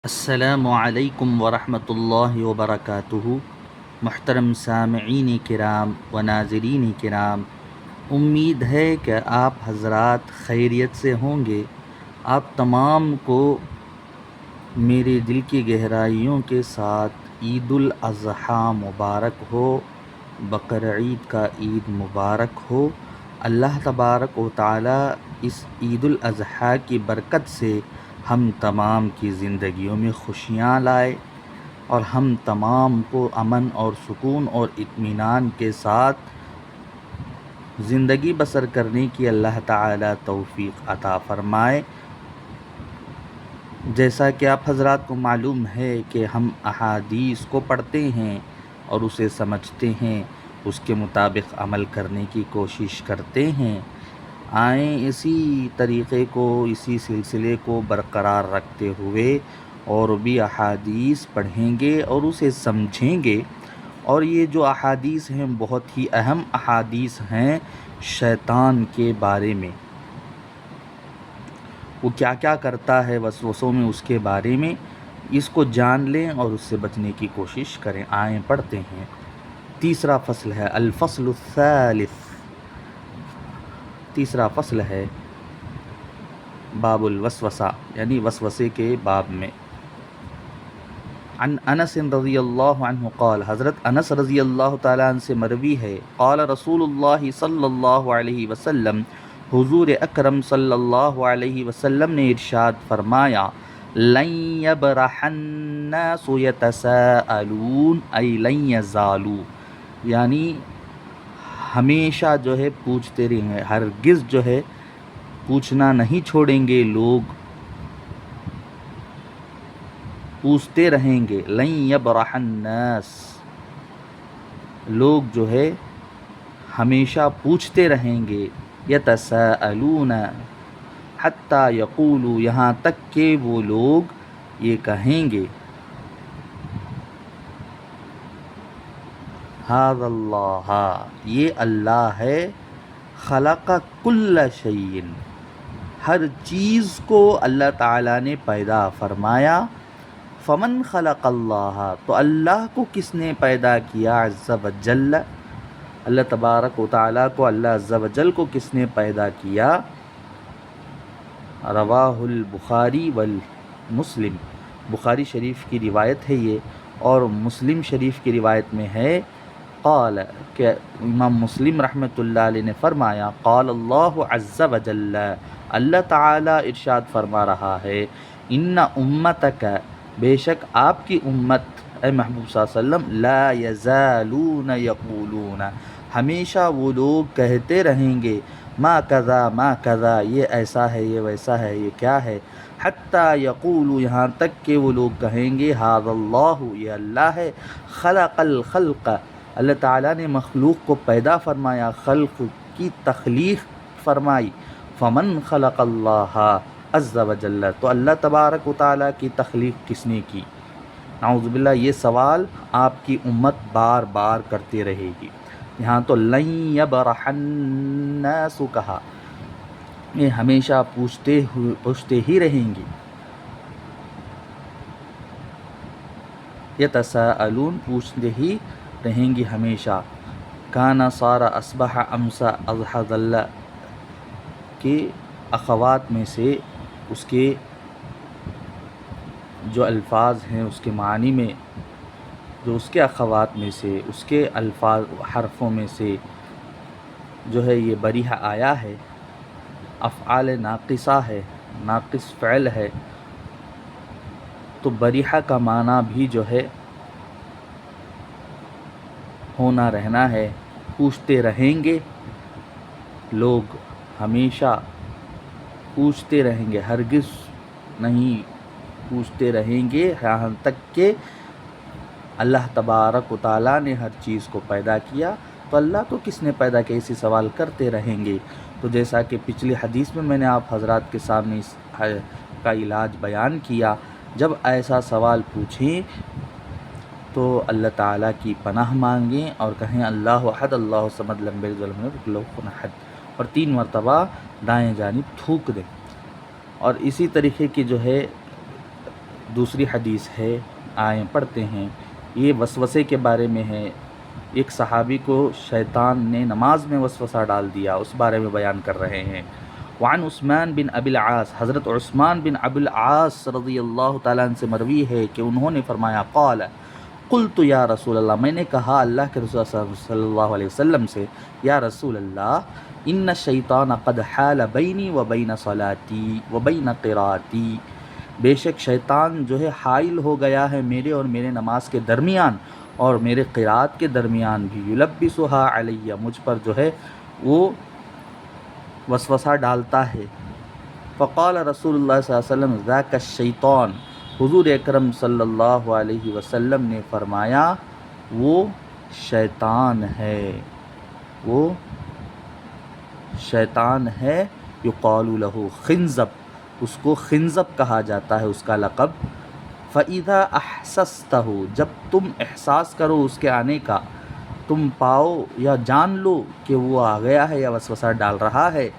السلام علیکم ورحمۃ اللہ وبرکاتہ۔ محترم سامعین کرام و ناظرین کرام، امید ہے کہ آپ حضرات خیریت سے ہوں گے۔ آپ تمام کو میرے دل کی گہرائیوں کے ساتھ عید الاضحیٰ مبارک ہو، بقرعید کا عید مبارک ہو۔ اللہ تبارک و تعالی اس عید الاضحیٰ کی برکت سے ہم تمام کی زندگیوں میں خوشیاں لائے اور ہم تمام کو امن اور سکون اور اطمینان کے ساتھ زندگی بسر کرنے کی اللہ تعالی توفیق عطا فرمائے۔ جیسا کہ آپ حضرات کو معلوم ہے کہ ہم احادیث کو پڑھتے ہیں اور اسے سمجھتے ہیں، اس کے مطابق عمل کرنے کی کوشش کرتے ہیں۔ آئیں اسی طریقے کو، اسی سلسلے کو برقرار رکھتے ہوئے اور بھی احادیث پڑھیں گے اور اسے سمجھیں گے۔ اور یہ جو احادیث ہیں بہت ہی اہم احادیث ہیں شیطان کے بارے میں، وہ کیا کیا کرتا ہے وسوسوں میں، اس کے بارے میں اس کو جان لیں اور اس سے بچنے کی کوشش کریں۔ آئیں پڑھتے ہیں۔ تیسرا فصل ہے الفصل الثالث، تیسرا فصل ہے باب الوسوسہ، یعنی وسوسے کے باب میں۔ عن انس رضی اللہ عنہ قال، حضرت انس رضی اللہ تعالیٰ عنہ سے مروی ہے، قال رسول اللہ صلی اللہ علیہ وسلم، حضور اکرم صلی اللہ علیہ وسلم نے ارشاد فرمایا، لن یبرح الناس یتساءلون ای لن یزالوا، یعنی ہمیشہ جو ہے پوچھتے رہیں گے، ہرگز جو ہے پوچھنا نہیں چھوڑیں گے، لوگ پوچھتے رہیں گے۔ لن یبرح الناس، لوگ جو ہے ہمیشہ پوچھتے رہیں گے، یتساءلون حتی یقولوا، یہاں تک کہ وہ لوگ یہ کہیں گے، ھذا اللہ، یہ اللہ ہے، خلق کل شیء، ہر چیز کو اللہ تعالیٰ نے پیدا فرمایا۔ فمن خلق اللہ، تو اللہ کو کس نے پیدا کیا، عز وجل، اللہ تبارک و تعالیٰ کو، اللہ عز وجل کو کس نے پیدا کیا، رواہ البخاری والمسلم، بخاری شریف کی روایت ہے یہ، اور مسلم شریف کی روایت میں ہے، قال، کہ امام مسلم رحمۃ اللہ علیہ نے فرمایا، قال اللہ عز وجل، اللہ تعالیٰ ارشاد فرما رہا ہے، ان امتک، بے شک آپ کی امت، اے محبوب صلی اللہ علیہ وسلم، لا یزالون یقولون، ہمیشہ وہ لوگ کہتے رہیں گے، ما کذا ما کذا، یہ ایسا ہے، یہ ویسا ہے، یہ کیا ہے، حتی یقولوا، یہاں تک کہ وہ لوگ کہیں گے، ھذا اللہ، یہ اللہ ہے، خلق الخلق، اللہ تعالیٰ نے مخلوق کو پیدا فرمایا، خلق کی تخلیق فرمائی، فمن خلق اللہ عز وجل، تو اللہ تبارک و تعالیٰ کی تخلیق کس نے کی، نعوذ باللہ، یہ سوال آپ کی امت بار بار کرتے رہے گی۔ یہاں تو لن یبرح الناس کہا، یہ ہمیشہ پوچھتے ہی رہیں گی، یتساءلون، پوچھتے ہی رہیں گی ہمیشہ، کانا صار اصبح امسا اضحى ظل، کے اخوات میں سے اس کے جو الفاظ ہیں، اس کے معنی میں جو اس کے اخوات میں سے، اس کے الفاظ حرفوں میں سے جو ہے یہ بریح آیا ہے، افعال ناقصہ ہے، ناقص فعل ہے، تو بریحہ کا معنی بھی جو ہے ہونا رہنا ہے، پوچھتے رہیں گے، لوگ ہمیشہ پوچھتے رہیں گے، ہرگز نہیں پوچھتے رہیں گے، یہاں تک کہ اللہ تبارک و تعالیٰ نے ہر چیز کو پیدا کیا، تو اللہ کو کس نے پیدا کیا، اسی سوال کرتے رہیں گے۔ تو جیسا کہ پچھلی حدیث میں میں نے آپ حضرات کے سامنے اس کا علاج بیان کیا، جب ایسا سوال پوچھیں تو اللہ تعالیٰ کی پناہ مانگیں اور کہیں اللہ احد اللہ صمد لم یلد ولم یولد ولہ کفوا احد، اور 3 مرتبہ دائیں جانب تھوک دیں۔ اور اسی طریقے کی جو ہے دوسری حدیث ہے، آئیں پڑھتے ہیں، یہ وسوسے کے بارے میں ہے۔ ایک صحابی کو شیطان نے نماز میں وسوسہ ڈال دیا، اس بارے میں بیان کر رہے ہیں۔ وعن عثمان بن ابی العاص، حضرت عثمان بن ابی العاص رضی اللہ تعالیٰ عنہ سے مروی ہے کہ انہوں نے فرمایا قال قلت یا رسول اللہ، میں نے کہا اللہ کے رسول صلی اللہ علیہ وسلم سے، یا رسول اللہ ان الشیطان قد حال بینی و بین صلاتی و بین قراءتی، بے شک شیطان جو ہے حائل ہو گیا ہے میرے اور میرے نماز کے درمیان اور میرے قراءت کے درمیان بھی، یلبسها علیہ، مجھ پر جو ہے وہ وسوسہ ڈالتا ہے۔ فقال رسول اللہ صلی اللہ علیہ وسلم ذاک الشیطان، حضور اکرم صلی اللہ علیہ وسلم نے فرمایا وہ شیطان ہے، وہ شیطان ہے، یقال لہ خنزب، اس کو خنزب کہا جاتا ہے، اس کا لقب۔ فَإِذَا أَحْسَسْتَهُ، جب تم احساس کرو اس کے آنے کا، تم پاؤ یا جان لو کہ وہ آ گیا ہے یا وسوسہ ڈال رہا ہے،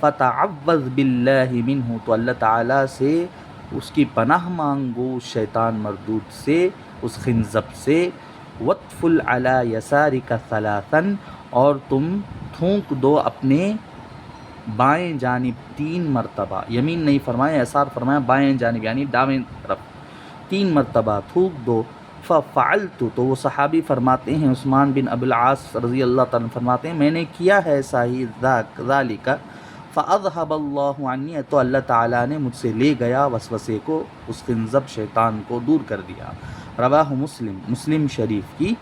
فَتَعَوَّذْ بِاللَّهِ مِنْهُ، تو اللہ تعالیٰ سے اس کی پناہ مانگو شیطان مردود سے، اس خنزب سے۔ وَطْفُلْ عَلَى يَسَارِكَ ثَلَاثًا، اور تم تھونک دو اپنے بائیں جانب 3 مرتبہ، یمین نہیں فرمایا یسار فرمایا، بائیں جانب یعنی دائیں طرف 3 مرتبہ تھونک دو۔ فَفَعَلْتُ، تو وہ صحابی فرماتے ہیں عثمان بن ابی العاص رضی اللہ تعالیٰ عنہ فرماتے ہیں میں نے کیا ہے ایسا ہی، ذَلِكَ فَأَذْهَبَ اللَّهُ عَنِّي، تو اللہ تعالیٰ نے مجھ سے لے گیا وسوسے کو، اس خنزب شیطان کو دور کر دیا۔ رواہ مسلم، مسلم شریف کی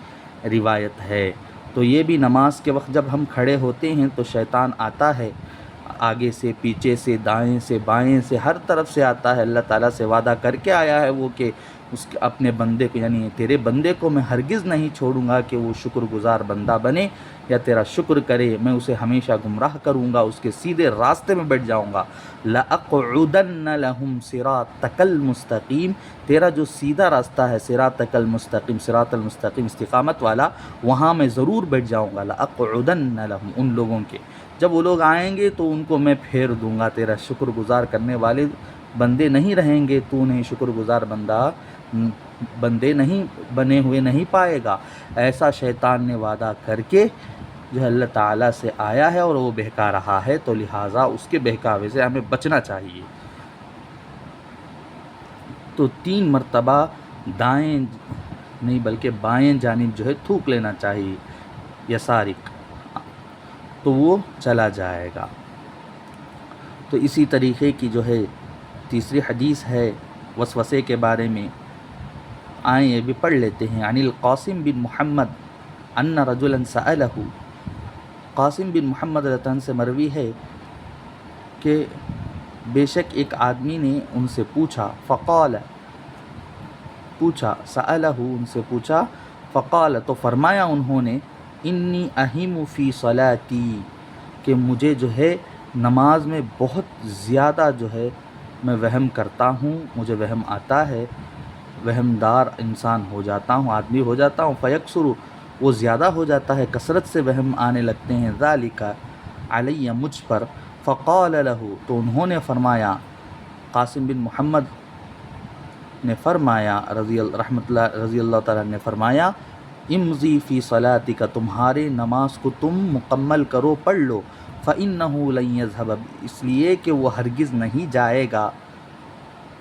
روایت ہے۔ تو یہ بھی نماز کے وقت جب ہم کھڑے ہوتے ہیں تو شیطان آتا ہے، آگے سے پیچھے سے دائیں سے بائیں سے ہر طرف سے آتا ہے۔ اللہ تعالیٰ سے وعدہ کر کے آیا ہے وہ کہ اس اپنے بندے کو، یعنی تیرے بندے کو میں ہرگز نہیں چھوڑوں گا کہ وہ شکر گزار بندہ بنے یا تیرا شکر کرے، میں اسے ہمیشہ گمراہ کروں گا، اس کے سیدھے راستے میں بیٹھ جاؤں گا۔ لَأَقْعُدَنَّ لَهُمْ صِرَاطَكَ الْمُسْتَقِيمَ، تیرا جو سیدھا راستہ ہے، صراطَكَ المستقیم، صراط المستقیم استقامت والا، وہاں میں ضرور بیٹھ جاؤں گا۔ لَأَقْعُدَنَّ لَهُمْ، ان لوگوں کے، جب وہ لوگ آئیں گے تو ان کو میں پھیر دوں گا، تیرا شکر گزار کرنے والے بندے نہیں رہیں گے، تو انہیں شکر گزار بندے نہیں بنے ہوئے نہیں پائے گا۔ ایسا شیطان نے وعدہ کر کے جو ہے اللہ تعالیٰ سے آیا ہے اور وہ بہکا رہا ہے، تو لہٰذا اس کے بہکاوے سے ہمیں بچنا چاہیے۔ تو 3 مرتبہ دائیں نہیں بلکہ بائیں جانب جو ہے تھوک لینا چاہیے، یسارک، تو وہ چلا جائے گا۔ تو اسی طریقے کی جو ہے تیسری حدیث ہے وسوسے کے بارے میں، آئیں یہ بھی پڑھ لیتے ہیں۔ عن القاسم بن محمد ان رجلا سألہ، قاسم بن محمد رضی اللہ عنہ سے مروی ہے کہ بے شک ایک آدمی نے ان سے پوچھا، فقال، پوچھا، سألہ ان سے پوچھا، فقال، تو فرمایا انہوں نے، انی اہم فی صلاتی، کہ مجھے جو ہے نماز میں بہت زیادہ جو ہے میں وہم کرتا ہوں، مجھے وہم آتا ہے، وہم دار انسان ہو جاتا ہوں، آدمی ہو جاتا ہوں، فیکسر، وہ زیادہ ہو جاتا ہے، کثرت سے وہم آنے لگتے ہیں، ذالک علی، مجھ پر۔ فقال لہ، تو انہوں نے فرمایا، قاسم بن محمد نے فرمایا رضی اللہ تعالیٰ نے فرمایا، امضی فی صلاتک، تمہارے نماز کو تم مکمل کرو، پڑھ لو، فإنہ لن یذھب، اس لیے کہ وہ ہرگز نہیں جائے گا،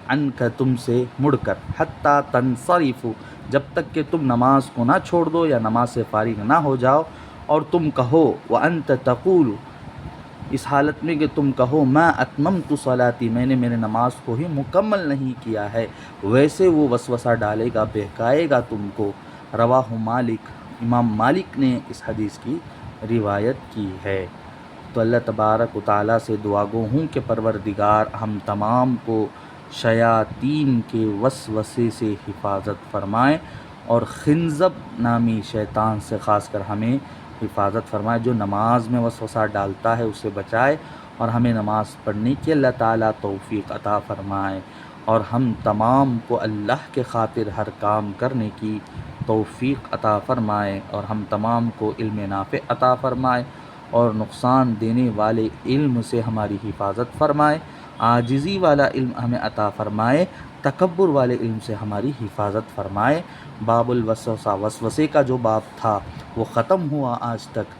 عنک، تم سے مڑ کر، حتی تنصرف، جب تک کہ تم نماز کو نہ چھوڑ دو یا نماز سے فارغ نہ ہو جاؤ، اور تم کہو، وانت تقول، اس حالت میں کہ تم کہو، ما اتممت صلاتی، میں نے میرے نماز کو ہی مکمل نہیں کیا ہے، ویسے وہ وسوسہ ڈالے گا، بہکائے گا تم کو۔ رواہ مالک، امام مالک نے اس حدیث کی روایت کی ہے۔ تو اللہ تبارک و تعالیٰ سے دعا گو ہوں کہ پروردگار ہم تمام کو شیاطین کے وسوسے سے حفاظت فرمائے، اور خنزب نامی شیطان سے خاص کر ہمیں حفاظت فرمائے، جو نماز میں وسوسہ ڈالتا ہے اسے بچائے، اور ہمیں نماز پڑھنے کی اللہ تعالیٰ توفیق عطا فرمائے، اور ہم تمام کو اللہ کے خاطر ہر کام کرنے کی توفیق عطا فرمائے، اور ہم تمام کو علم نافع عطا فرمائے، اور نقصان دینے والے علم سے ہماری حفاظت فرمائے، عاجزی والا علم ہمیں عطا فرمائے، تکبر والے علم سے ہماری حفاظت فرمائے۔ باب الوسوسہ، وسوسے کا جو باب تھا وہ ختم ہوا آج تک۔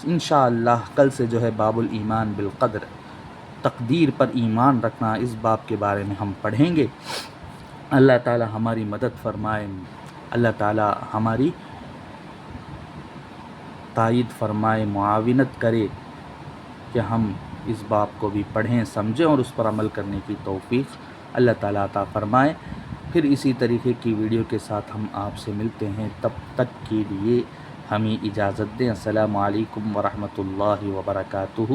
انشاءاللہ کل سے جو ہے باب الایمان بالقدر، تقدیر پر ایمان رکھنا، اس باب کے بارے میں ہم پڑھیں گے۔ اللہ تعالی ہماری مدد فرمائے، اللہ تعالی ہماری تائید فرمائے، معاونت کرے کہ ہم اس باب کو بھی پڑھیں، سمجھیں اور اس پر عمل کرنے کی توفیق اللہ تعالیٰ عطا فرمائے۔ پھر اسی طریقے کی ویڈیو کے ساتھ ہم آپ سے ملتے ہیں، تب تک کے لیے ہمیں اجازت دیں۔ السلام علیکم ورحمۃ اللہ وبرکاتہ۔